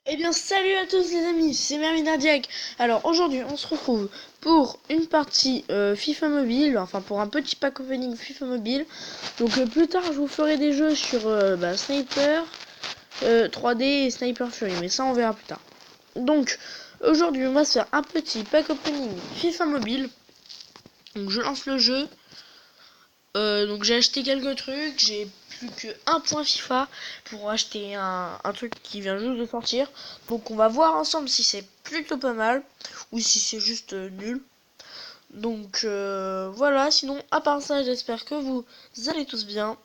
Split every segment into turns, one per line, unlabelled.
Eh bien salut à tous les amis, c'est Merminadiac. Alors aujourd'hui on se retrouve pour une partie FIFA Mobile, enfin pour un petit pack opening FIFA Mobile. Donc plus tard je vous ferai des jeux sur Sniper 3D et Sniper Fury, mais ça on verra plus tard. Donc aujourd'hui on va se faire un petit pack opening FIFA Mobile. Donc je lance le jeu. Donc j'ai acheté quelques trucs, j'ai plus que un point FIFA pour acheter un truc qui vient juste de sortir. Donc on va voir ensemble si c'est plutôt pas mal ou si c'est juste nul. Donc voilà, sinon à part ça j'espère que vous allez tous bien.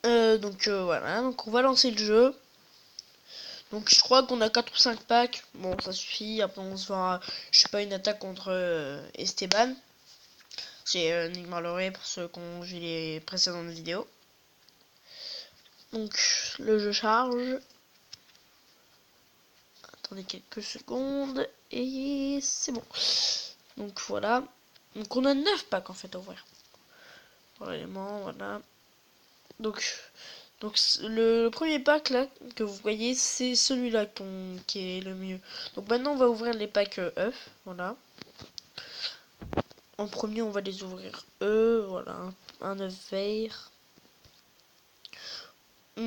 Voilà, donc on va lancer le jeu. Donc je crois qu'on a 4 ou 5 packs, bon ça suffit, après on se fera, je sais pas, une attaque contre Esteban. C'est Neymar Loré pour ceux qui ont vu les précédentes vidéos. Donc le jeu charge. Attendez quelques secondes. Et c'est bon. Donc voilà. Donc on a 9 packs en fait à ouvrir. Pour l'élément, voilà. Donc, le premier pack là que vous voyez, c'est celui-là qui est le mieux. Donc maintenant on va ouvrir les packs œufs. Voilà. En premier on va les ouvrir voilà. Un œuf vert.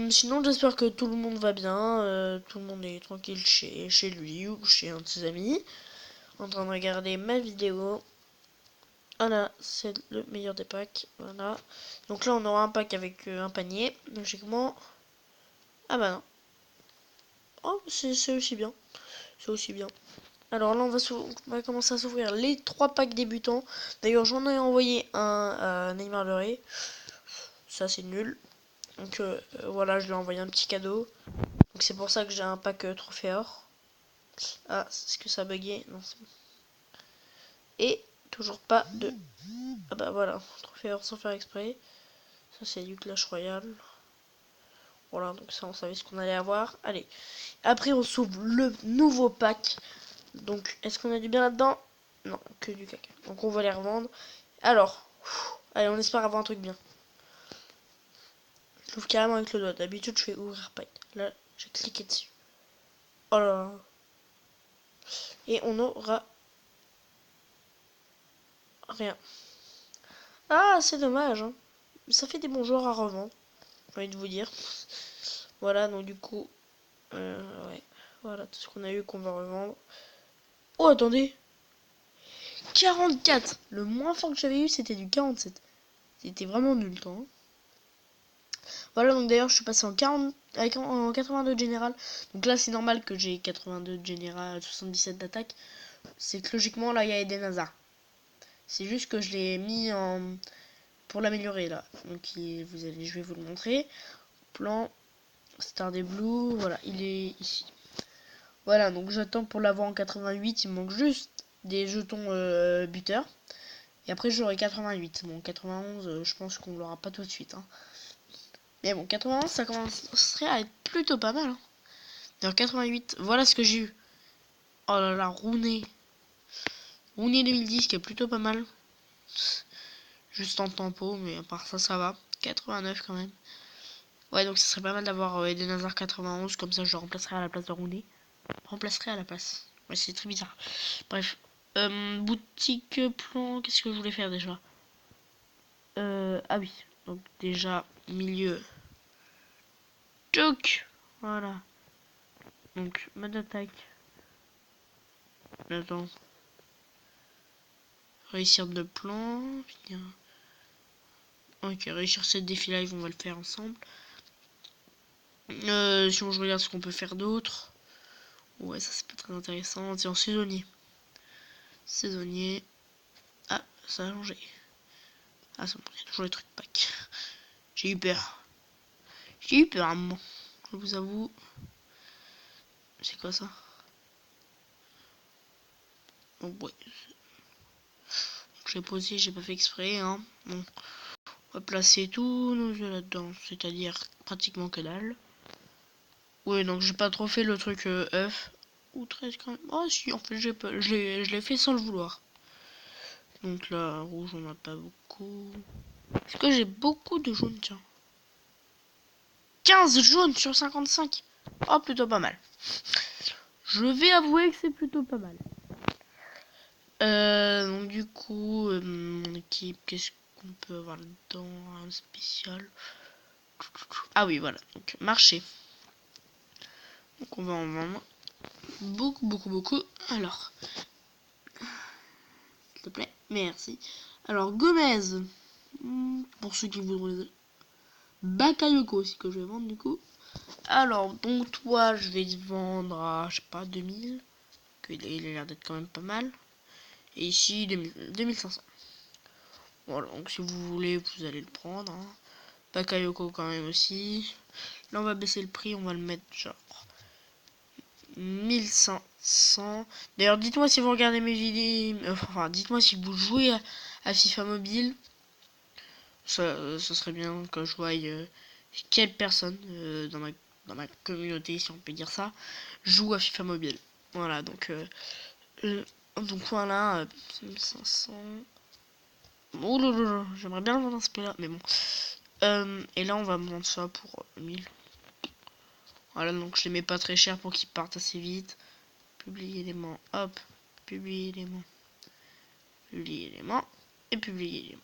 Sinon j'espère que tout le monde va bien, tout le monde est tranquille chez lui ou chez un de ses amis, en train de regarder ma vidéo. Voilà, c'est le meilleur des packs, voilà. Donc là on aura un pack avec un panier, logiquement. Ah bah non. Oh, c'est aussi bien, c'est aussi bien. Alors là on va commencer à s'ouvrir les 3 packs débutants. D'ailleurs j'en ai envoyé un à Neymar Leray, ça c'est nul. Donc voilà, je lui ai envoyé un petit cadeau. Donc c'est pour ça que j'ai un pack trophée or. Ah, est-ce que ça a bugué? Non, c'est bon. Et toujours pas de... Ah bah voilà, trophée or sans faire exprès. Ça c'est du Clash Royale. Voilà, donc ça on savait ce qu'on allait avoir. Allez, après on s'ouvre le nouveau pack. Donc est-ce qu'on a du bien là-dedans? Non, que du caca. Donc on va les revendre. Alors, allez, on espère avoir un truc bien. Je l'ouvre carrément avec le doigt. D'habitude je fais ouvrir pack. Là, j'ai cliqué dessus. Oh là là. Et on aura rien. Ah, c'est dommage, hein. Ça fait des bons joueurs à revendre, j'ai envie de vous dire. Voilà, donc du coup, ouais. Voilà tout ce qu'on a eu qu'on va revendre. Oh, attendez, 44. Le moins fort que j'avais eu, c'était du 47. C'était vraiment nul, temps. Hein. Voilà, donc d'ailleurs, je suis passé en 40, en 82 de général. Donc là, c'est normal que j'ai 82 de général, 77 d'attaque. C'est que logiquement, là, il y a Eden Hazard. C'est juste que je l'ai mis en... pour l'améliorer, là. Donc, je vais vous le montrer. Plan, Star des Blues, voilà, il est ici. Voilà, donc j'attends pour l'avoir en 88. Il me manque juste des jetons buteurs. Et après, j'aurai 88. Bon, 91, je pense qu'on l'aura pas tout de suite. Hein. Mais bon, 91, ça commencerait à être plutôt pas mal. Hein. D'ailleurs, 88, voilà ce que j'ai eu. Oh là là, Rooney. Rooney 2010, qui est plutôt pas mal. Juste en tempo, mais à part ça, ça va. 89 quand même. Ouais, donc ça serait pas mal d'avoir Eden Hazard 91. Comme ça, je le remplacerai à la place de Rooney. Remplacerai à la place. Ouais, c'est très bizarre. Bref. Boutique plan, qu'est-ce que je voulais faire déjà? Ah oui. Donc déjà, milieu. Tchouk. Voilà. Donc, mode attaque. Attends. Réussir de plan. Bien. Ok, réussir ce défi live, on va le faire ensemble. Si je regarde ce qu'on peut faire d'autre. Ouais, ça c'est pas très intéressant. Tiens, saisonnier. Saisonnier. Ah, ça a changé. Ah, c'est bon, il y a toujours les trucs pack. J'ai eu peur. J'ai eu peur à un moment. Je vous avoue. C'est quoi ça? Donc, ouais. Je l'ai posé, j'ai pas fait exprès. Hein. Bon. On va placer tous nos jeux là-dedans. C'est-à-dire pratiquement que dalle. Ouais, donc j'ai pas trop fait le truc œuf. Ou 13 quand même. Ah si, en fait, je l'ai fait sans le vouloir. Donc là, rouge, on a pas beaucoup. Est-ce que j'ai beaucoup de jaunes, tiens? 15 jaunes sur 55. Oh, plutôt pas mal. Je vais avouer que c'est plutôt pas mal. Donc du coup, mon équipe, qu'est-ce qu'on peut avoir là-dedans? Un spécial. Ah oui, voilà. Donc, marché. Donc on va en vendre beaucoup, beaucoup, beaucoup. Alors, s'il te plaît, merci. Alors, Gomez. Pour ceux qui voudront les... Bakayoko aussi que je vais vendre du coup. Alors, donc toi, je vais te vendre à, je sais pas, 2000. Il a l'air d'être quand même pas mal. Et ici, 2500. Voilà, donc si vous voulez, vous allez le prendre. Hein. Bakayoko quand même aussi. Là, on va baisser le prix, on va le mettre genre 1500. D'ailleurs, dites-moi si vous regardez mes vidéos. Enfin, dites-moi si vous jouez à FIFA Mobile. Ça serait bien que je voie quelle personne dans ma communauté, si on peut dire ça, joue à FIFA Mobile. Voilà, donc voilà, 1500. Oh là là, j'aimerais bien le vendre ce prix-là, mais bon. Et là, on va me vendre ça pour 1000. Voilà, donc je les mets pas très cher pour qu'ils partent assez vite. Publier éléments, hop, publier éléments, publier éléments, et publier éléments.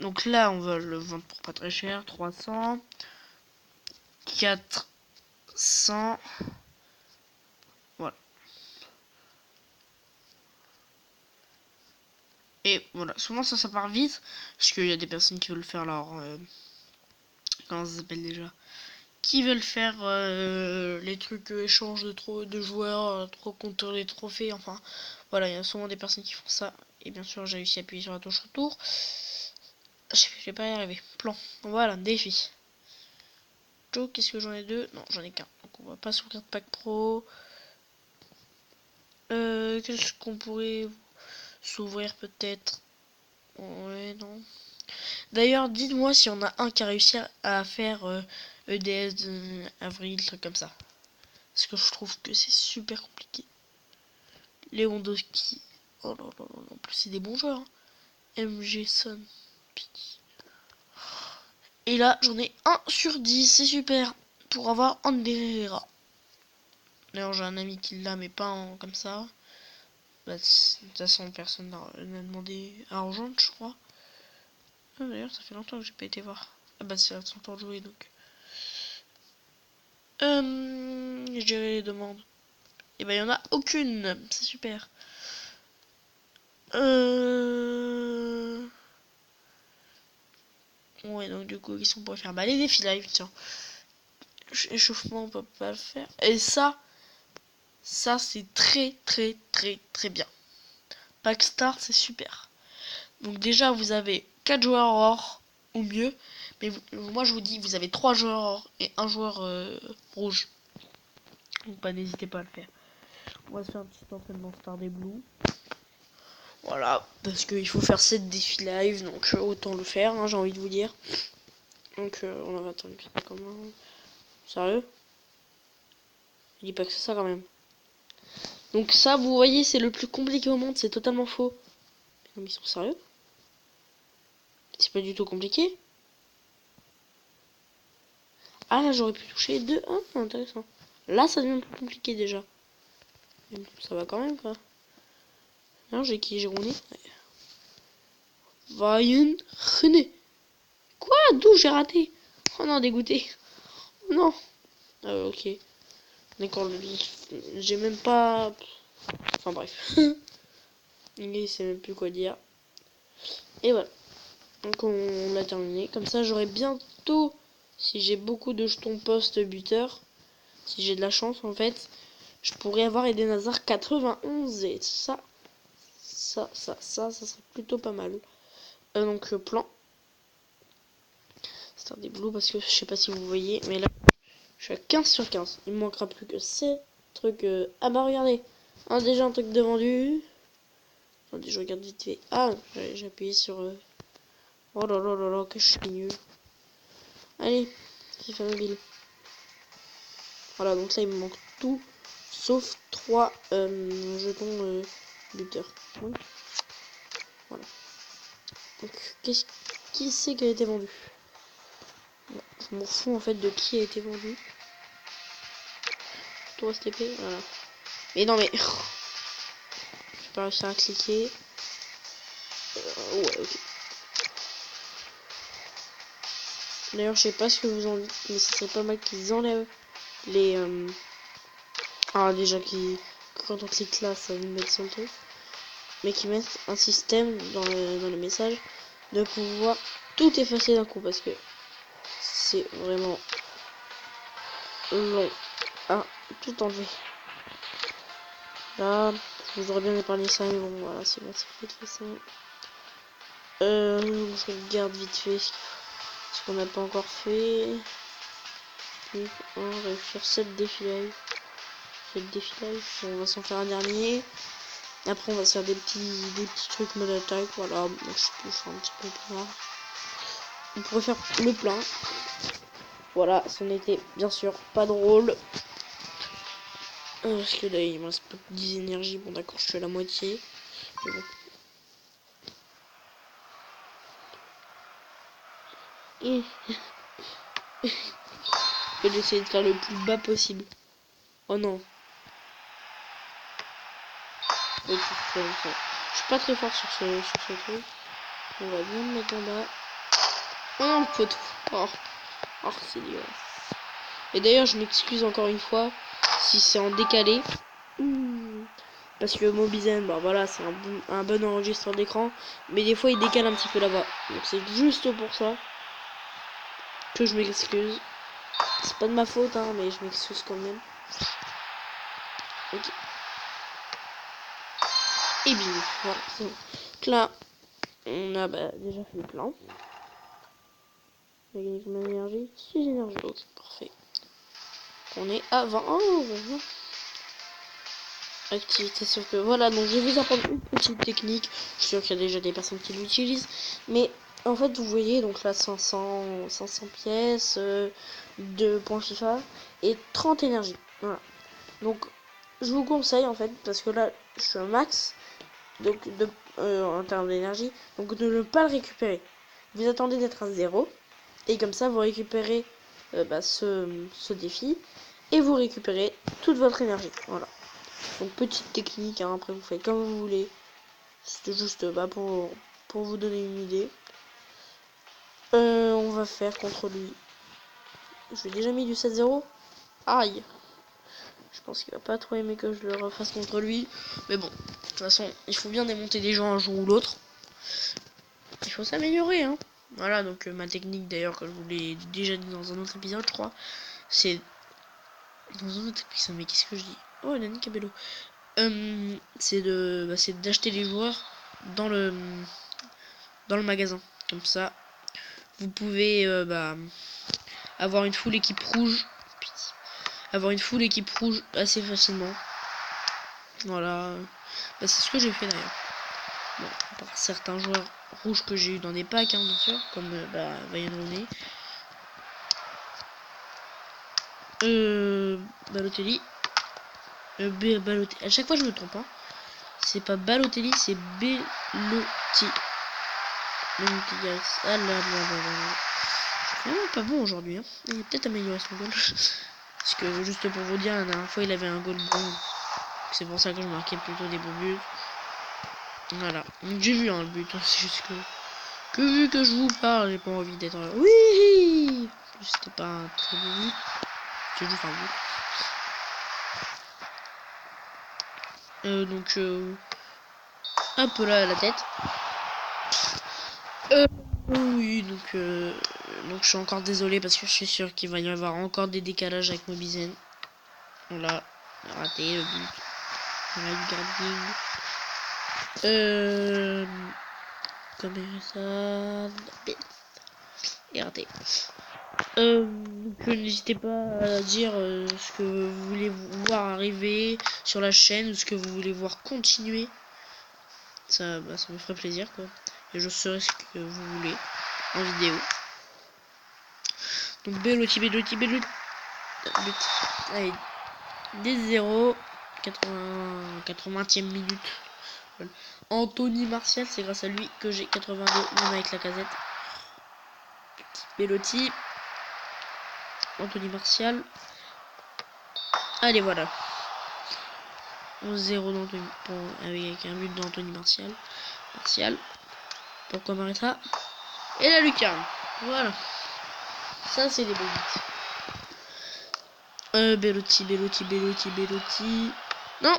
Donc là, on va le vendre pour pas très cher, 300, 400, voilà. Et voilà, souvent ça part vite, parce qu'il y a des personnes qui veulent faire leur... comment ça s'appelle déjà? Qui veulent faire les trucs échange de joueurs, trop contre les trophées, enfin... Voilà, il y a souvent des personnes qui font ça. Et bien sûr, j'ai réussi à appuyer sur la touche retour. Je vais pas y arriver. Plan. Voilà, défi. Qu'est-ce que j'en ai deux? Non, j'en ai qu'un. Donc on va pas s'ouvrir de pack pro. Qu'est-ce qu'on pourrait s'ouvrir peut-être? Ouais, non. D'ailleurs, dites-moi si on a un qui a réussi à faire EDS de avril, truc comme ça. Parce que je trouve que c'est super compliqué. Lewandowski. Oh là là là, en plus c'est des bons joueurs. Hein. MG Son. Et là, j'en ai 1 sur 10, c'est super. Pour avoir Ander Herrera. D'ailleurs, j'ai un ami qui l'a, mais pas comme ça. Bah, de toute façon, personne n'a demandé à rejoindre, je crois. Ah, d'ailleurs, ça fait longtemps que j'ai pas été voir. Ah bah, c'est son temps de jouer, donc. Gérer les demandes. Et bah, il y en a aucune. C'est super. Ouais, donc du coup, qu'est-ce qu'on pourrait faire? Bah, les défis live, tiens. Échauffement, on peut pas le faire. Et ça c'est très, très, très, très bien. Pack Start, c'est super. Donc déjà, vous avez 4 joueurs or, ou mieux. Mais moi, je vous dis, vous avez 3 joueurs or et 1 joueur rouge. Donc pas n'hésitez pas à le faire. On va se faire un petit entraînement Star des Blue. Voilà, parce qu'il faut faire 7 défis live, donc autant le faire, hein, j'ai envie de vous dire. Donc on avait attendu ça comment? Sérieux? Je dis pas que c'est ça quand même. Donc ça, vous voyez, c'est le plus compliqué au monde, c'est totalement faux. Non mais ils sont sérieux? C'est pas du tout compliqué. Ah là, j'aurais pu toucher 2. Ah, intéressant. Là, ça devient plus compliqué déjà. Mais bon, ça va quand même, quoi. Non, j'ai qui? J'ai roulé. Vayen René. Quoi? D'où j'ai raté? Oh non, dégoûté. Oh non. Ah, ok. D'accord, j'ai même pas... Enfin bref. Il sait même plus quoi dire. Et voilà. Donc on l'a terminé. Comme ça, j'aurai bientôt, si j'ai beaucoup de jetons poste buteur, si j'ai de la chance en fait, je pourrais avoir Eden Hazard 91 et ça serait plutôt pas mal. Donc le plan. C'est un des blues parce que je sais pas si vous voyez, mais là je suis à 15 sur 15. Il me manquera plus que 7 trucs. Ah bah regardez, déjà un truc de vendu. Attendez, je regarde vite fait. Ah, j'ai appuyé sur... Oh là là là là, que je suis nul. Allez, FIFA mobile. Voilà, donc là il me manque tout, sauf 3 jetons buteurs. Oui. Voilà. Donc, qui c'est qui a été vendu? Bon, je m'en fous en fait de qui a été vendu. pour STP. Voilà. Mais non, mais... J'ai pas réussi à cliquer. Ouais, ok. D'ailleurs, je sais pas ce que vous en dites, mais ce serait pas mal qu'ils enlèvent les... Alors déjà, quand on clique là, ça va nous mettre sur le truc. Mais qu'ils mettent un système dans le message de pouvoir tout effacer d'un coup, parce que c'est vraiment long à tout enlever. Là, je vous aurais bien épargné ça, mais bon, voilà, c'est bon, c'est fait de toute façon. Je regarde vite fait ce qu'on n'a pas encore fait. Puis, on va réussir 7 défilés. 7 défilés. On va s'en faire un dernier. Après, on va se faire des petits trucs mode attaque. Voilà, donc je suis un petit peu plein. On pourrait faire le plein. Voilà, c'en était bien sûr pas drôle. Parce que là, il me reste 10 énergies. Bon, d'accord, je suis à la moitié. Mais bon. Et je vais essayer de faire le plus bas possible. Oh non. Ok, je suis pas très fort sur ce truc. On va bien le mettre en bas. Oh, le poteau. Oh c'est dur. Et d'ailleurs, je m'excuse encore une fois si c'est en décalé. Parce que Mobizen, bah voilà, c'est un bon enregistreur d'écran. Mais des fois, il décale un petit peu la voix. Donc c'est juste pour ça que je m'excuse. C'est pas de ma faute, hein, mais je m'excuse quand même. Ok. Et bien, voilà, c'est bon. Donc là, on a déjà fait le plein. On a gagné combien d'énergie? 6 énergies. Ok, parfait. On est à 20. Oh, activité, sauf que voilà, donc je vais vous apprendre une petite technique. Je suis sûr qu'il y a déjà des personnes qui l'utilisent. Mais en fait, vous voyez, donc là, 500 pièces, 2 points FIFA et 30 énergies. Voilà. Donc, je vous conseille en fait, parce que là, je suis un max donc en termes d'énergie, donc de ne pas le récupérer. Vous attendez d'être à 0 et comme ça, vous récupérez ce défi et vous récupérez toute votre énergie. Voilà. Donc petite technique, hein, après vous faites comme vous voulez. C'était juste pour vous donner une idée. On va faire contre lui. Je lui ai déjà mis du 7-0. Aïe. Je pense qu'il va pas trop aimer que je le refasse contre lui. Mais bon, de toute façon, il faut bien démonter des gens un jour ou l'autre. Il faut s'améliorer, hein. Voilà, donc ma technique d'ailleurs, que je vous l'ai déjà dit dans un autre épisode, je crois. C'est... Dans un autre épisode, mais qu'est-ce que je dis? Oh, Nani Cabello. C'est d'acheter les joueurs dans le magasin. Comme ça, vous pouvez avoir une full équipe rouge. Assez facilement. Voilà. C'est ce que j'ai fait d'ailleurs. Bon, par certains joueurs rouges que j'ai eu dans des packs, hein, bien sûr, comme Wayne Rooney. Balotelli. Balotelli. À chaque fois je me trompe, hein. C'est pas Balotelli, c'est Belotti. Ah là là là là. Je suis vraiment pas bon aujourd'hui, hein. Il a peut-être amélioré son goal. Parce que juste pour vous dire, la dernière fois il avait un goal bon. C'est pour ça que je marquais plutôt des beaux buts. Voilà. Donc j'ai vu le but. C'est juste que vu que je vous parle, j'ai pas envie d'être... Oui. C'était pas un très beau but. C'est juste un but. Donc hop là la tête. Oui, donc je suis encore désolé parce que je suis sûr qu'il va y avoir encore des décalages avec Mobizen. Voilà, raté le but. Voilà du garding. Comme ça. Et raté. Donc n'hésitez pas à dire ce que vous voulez voir arriver sur la chaîne ou ce que vous voulez voir continuer. Ça me ferait plaisir quoi. Et je saurai ce que vous voulez en vidéo. Donc Belotti. But. Allez, des 0. 80e minute. Voilà. Anthony Martial, c'est grâce à lui que j'ai 82 même avec la casette. Belotti. Anthony Martial. Allez, voilà. 11-0 d'Anthony, avec un but d'Anthony Martial. Pourquoi Marita? Et la lucarne. Voilà. Ça, c'est les beaux buts. Belotti. Non.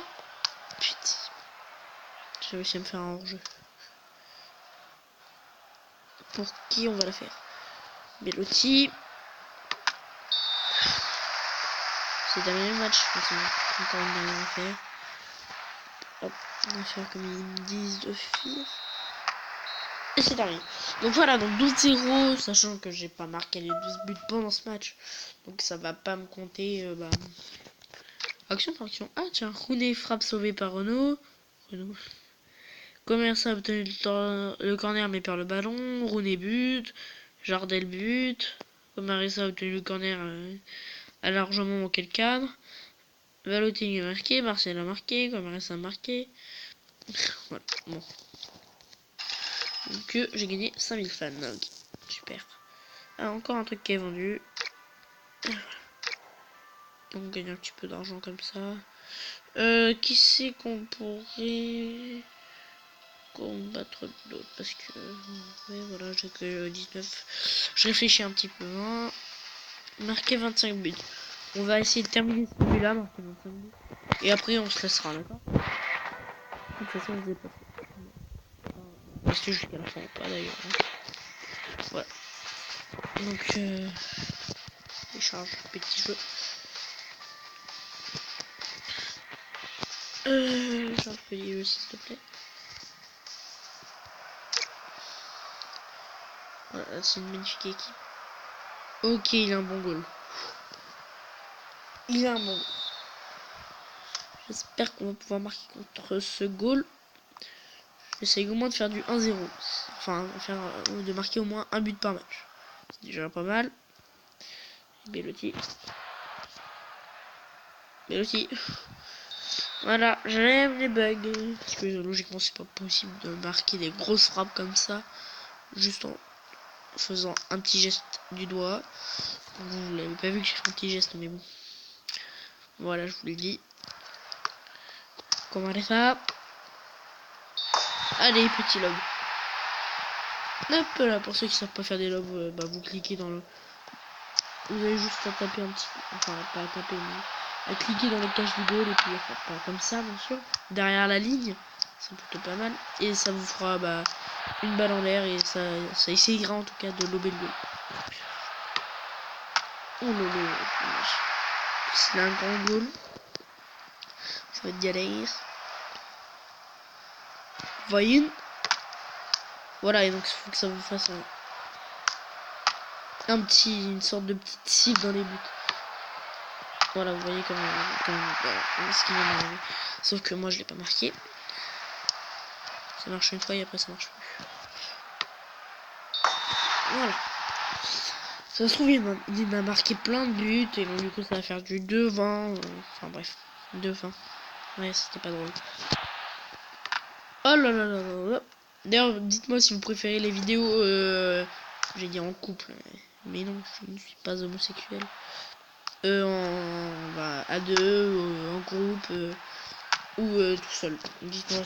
Putain. J'ai réussi à me faire un hors-jeu. Pour qui on va la faire? Belotti. C'est terminé le match. Encore une dernière affaire. Hop, on va faire comme ils me disent de faire. Et c'est terminé. Donc voilà, donc 12-0, sachant que j'ai pas marqué les 12 buts pendant ce match. Donc ça va pas me compter. Action par action. Ah tiens, Rooney frappe sauvée par Renault. Commerce a obtenu le corner mais perd le ballon. Rooney but. Jardel but. Commerce a obtenu le corner, a largement manqué le cadre. Balotelli a marqué, Martial a marqué, Commerce a marqué. Voilà, bon. Donc j'ai gagné 5000 fans. Okay. Super. Ah, encore un truc qui est vendu. On gagne un petit peu d'argent comme ça. Qui c'est qu'on pourrait combattre d'autres? Parce que ouais, voilà, j'ai que 19. Je réfléchis un petit peu. Hein. Marquer 25 buts. On va essayer de terminer celui-là, marquer 25 buts. Et après on se laissera, d'accord? De toute façon, on faisait pas ça. Parce que jusqu'à la fin, pas d'ailleurs. Hein. Voilà. Donc décharge, petit jeu. J'ai un peu dit s'il te plaît. Voilà, c'est une magnifique équipe. Ok, il a un bon goal. J'espère qu'on va pouvoir marquer contre ce goal. J'essaye au moins de faire du 1-0. Enfin, de marquer au moins un but par match. C'est déjà pas mal. Belotti. Voilà, j'aime les bugs. Parce que logiquement, c'est pas possible de marquer des grosses frappes comme ça. Juste en faisant un petit geste du doigt. Vous l'avez pas vu que j'ai fait un petit geste, mais bon. Voilà, je vous l'ai dit. Comment aller ça? Allez, petit lob. Hop là, pour ceux qui savent pas faire des lobs, vous cliquez dans le... Vous avez juste à taper un petit... Enfin, pas à taper, mais à cliquer dans le cache du goal et puis pas comme ça, bien sûr. Derrière la ligne, c'est plutôt pas mal. Et ça vous fera une balle en l'air et ça essayera en tout cas de lober le goal. Oh lolo, c'est un grand goal. Ça va être galère. Voyez. Voilà, et donc il faut que ça vous fasse une sorte de petite cible dans les buts. Voilà, vous voyez comme ce qui vient d'arriver. Sauf que moi je l'ai pas marqué. Ça marche une fois et après ça marche plus. Voilà. Ça se trouve il m'a marqué plein de buts et donc du coup ça va faire du 2-20. Enfin bref, 2-20. Ouais, c'était pas drôle. Oh là là là là. D'ailleurs, dites-moi si vous préférez les vidéos, j'ai dit en couple, mais non, je ne suis pas homosexuel. À deux, en groupe, ou tout seul. Dites-moi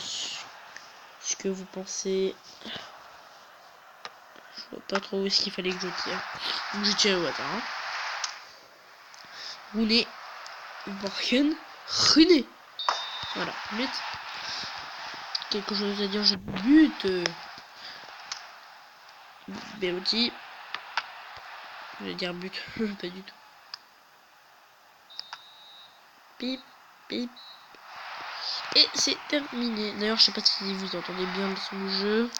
ce que vous pensez. Je vois pas trop où est-ce qu'il fallait que je tire. Donc je tire au hasard. Hein. Rooney. Rooney. Voilà, but. Quelque chose à dire, je bute. Belotti. Je vais dire but. Pas du tout. Pip, pip. Et c'est terminé. D'ailleurs, je sais pas si vous entendez bien le son du jeu.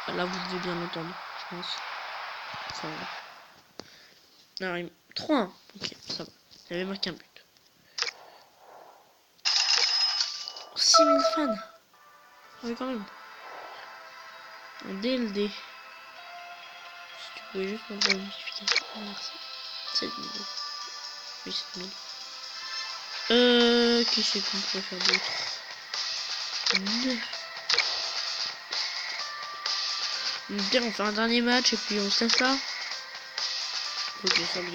Là, vous devez bien l'entendre, je pense. Ça va. Alors, 3-1. Ok, ça va. J'avais marqué un but. 6000 fans. Oui, quand même. En DLD. Si tu pouvais juste mettre la notification. Merci. 7000. Oui, 7000. Qui c'est qu'on pourrait faire d'autre? On fait un dernier match et puis on se laisse là. Ok, ça me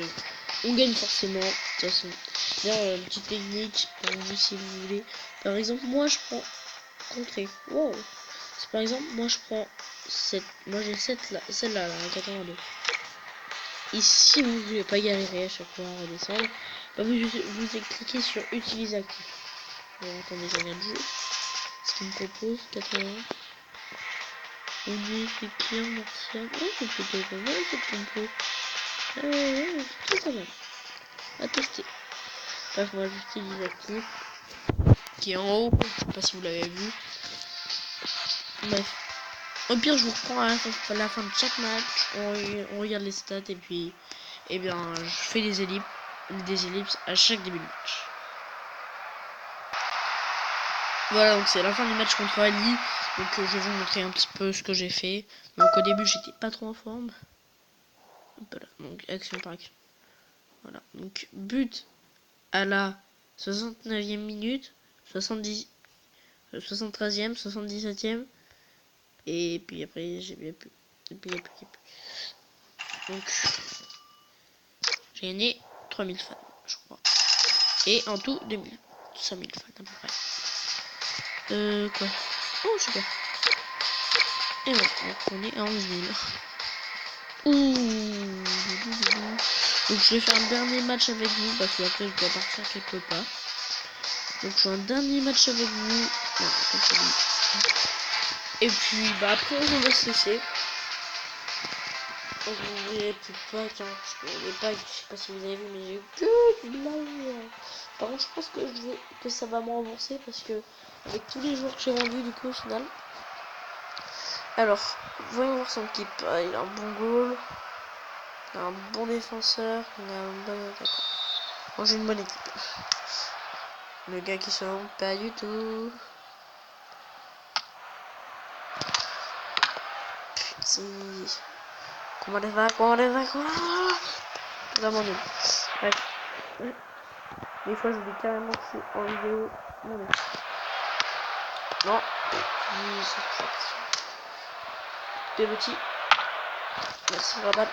on gagne forcément, de toute façon. D'ailleurs, petite technique pour vous si vous voulez. Par exemple, moi je prends contrée. Wow. C'est par exemple, moi je prends cette. Moi j'ai cette là, celle-là, la 82. Et si vous voulez pas galérer à chaque fois à redescendre, bah vous cliquez sur utiliser actif. Bon, attendez, je regarde juste ce qu'il me propose. 80. On dit c'est client martial. Oh, c'est plutôt pas mal cette compo. C'est pas mal. À tester. Bref, moi j'utilise actif. Qui est en haut. Je sais pas si vous l'avez vu. Bref. Au pire, je vous reprends à la fin de chaque match. On regarde les stats et puis, eh bien, je fais des ellipses à chaque début de match. Voilà, donc c'est la fin du match contre Ali. Donc je vais vous montrer un petit peu ce que j'ai fait. Donc au début, j'étais pas trop en forme. Voilà, donc action par action. Voilà, donc but à la 69e minute, 73e, 77e. Et puis après, j'ai bien pu. Et puis, donc, j'ai gagné 3000 fans, je crois. Et en tout, 5000 fans à peu près. Quoi. Oh, super. Et voilà, donc on est à 11 000. Ouh. Donc je vais faire un dernier match avec vous, parce que après je dois partir quelque part. Donc je fais un dernier match avec vous. Voilà, comme ça dit. Et puis, bah après on va se laisser. Donc vous voyez peut-être pas, tiens, je sais pas si vous avez vu, mais j'ai eu que de la. Par contre, je pense que ça va me rembourser parce que avec tous les joueurs que j'ai vendus du coup au final. Alors, voyons voir son équipe. Il a un bon goal, il a un bon défenseur, il a un bon attaquant. Moi j'ai une bonne équipe. Le gars qui se rend pas du tout. Si. Comment les va, Vraiment nul. Bref. Des fois, je dis carrément que je suis en vidéo. Non. Pelotti. Merci, Rabat.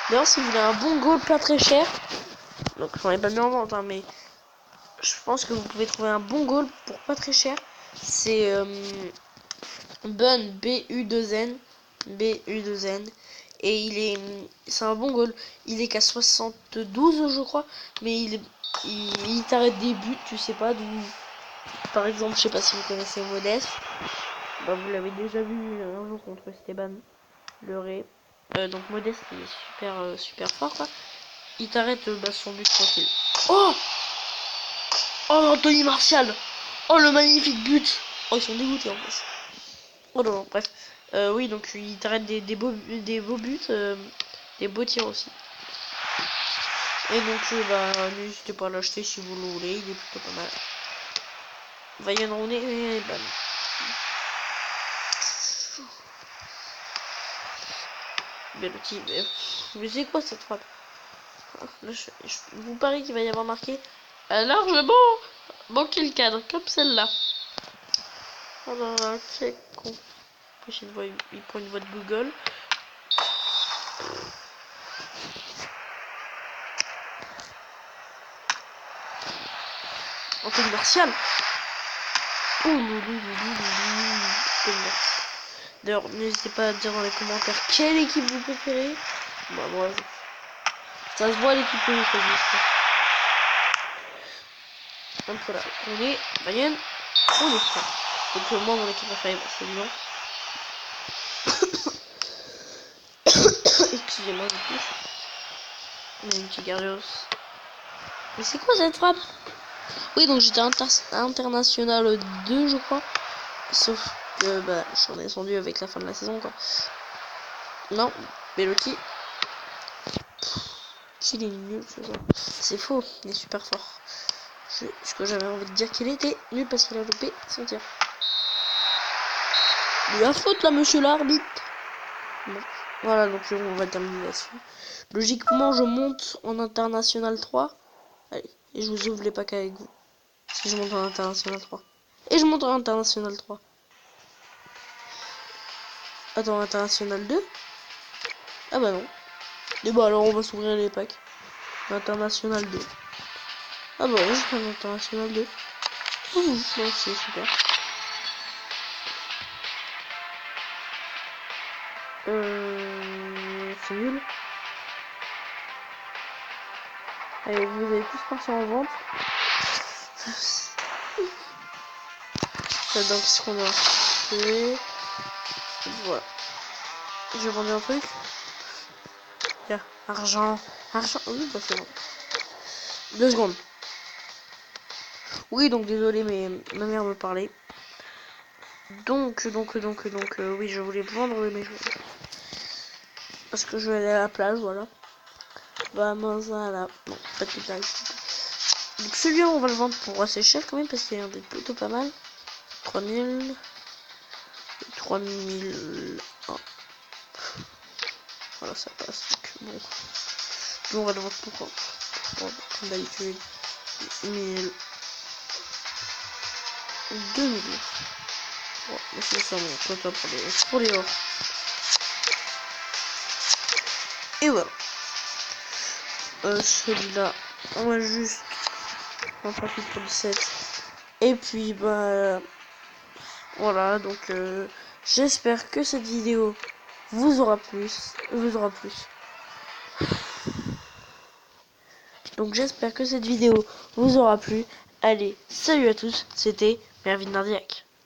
D'ailleurs, si vous voulez un bon goal pas très cher, donc j'en ai pas mis en vente, hein, mais je pense que vous pouvez trouver un bon goal pour pas très cher. C'est Bun, B-U-2-N. Et c'est un bon goal. Il est qu'à 72, je crois, mais il t'arrête des buts, tu sais pas d'où. Par exemple, je sais pas si vous connaissez Modeste. Bah, vous l'avez déjà vu un jour contre Esteban Le Ré. Donc Modeste, il est super fort, quoi. Il t'arrête son but tranquille. Oh, Anthony Martial. Oh, le magnifique but. Oh, ils sont dégoûtés en plus. Oh non, bref. Oui, donc il t'arrête des beaux buts, des beaux tirs aussi. Et donc, n'hésitez pas à l'acheter si vous le voulez, il est plutôt pas mal. Vayan Rooney et bam. Belotti, mais c'est quoi cette frappe? Là, je vous parie qu'il va y avoir marqué largement manqué le cadre, comme celle-là. Oh là là, quel con. Il prend une voix de Google. Anthony Martial. D'ailleurs, n'hésitez pas à dire dans les commentaires quelle équipe vous préférez. Bah, moi, ça se voit l'équipe que vous choisissez. Donc voilà, on est Bayern, on est ça. Donc moi, mon équipe préférée, c'est Lyon. Excusez-moi, du coup. On a une petite Gardios. Mais c'est quoi cette frappe? Oui, donc j'étais international 2, je crois. Sauf que bah, je suis descendu avec la fin de la saison, quoi. Non, Belotti. Qu'il est nul, c'est faux, il est super fort. Ce que j'avais envie de dire qu'il était nul parce qu'il a loupé son tir. Il a faute là, monsieur l'arbitre. Bon. Voilà, donc on va terminer là-dessus. Logiquement, je monte en international 3. Allez, et je vous ouvre les packs avec vous. Si je monte en international 3. Et je monte en international 3. Attends, international 2. Ah bah non. Et bah alors on va s'ouvrir les packs. International 2. Ah bah oui, c'est un international 2. Ouh, bon, c'est super. C'est nul. Allez, vous allez tous partir en vente. Donc, qu'est-ce qu'on a fait? Voilà. J'ai vendu un truc. Tiens, argent. Argent. Oui, bah c'est bon. 2 secondes. Oui, donc désolé, mais ma mère me parlait. Donc, oui, je voulais vendre mes jouets. Parce que je vais aller à la plage, voilà. Vamos à la... Non, pas de plage. Donc celui-là, on va le vendre pour assez cher quand même, parce qu'il est plutôt pas mal. 3000... 3001. Voilà, ça passe. Donc, bon. Nous, on va le vendre pour quoi? Comme d'habitude. 1000... 2000. Bon, c'est ça mon quota pour les ors. Et voilà. Celui-là, on va juste en profiter pour le 7. Et puis, bah... Voilà, donc j'espère que cette vidéo vous aura plu. Donc j'espère que cette vidéo vous aura plu. Allez, salut à tous, c'était Mervin Nardiac.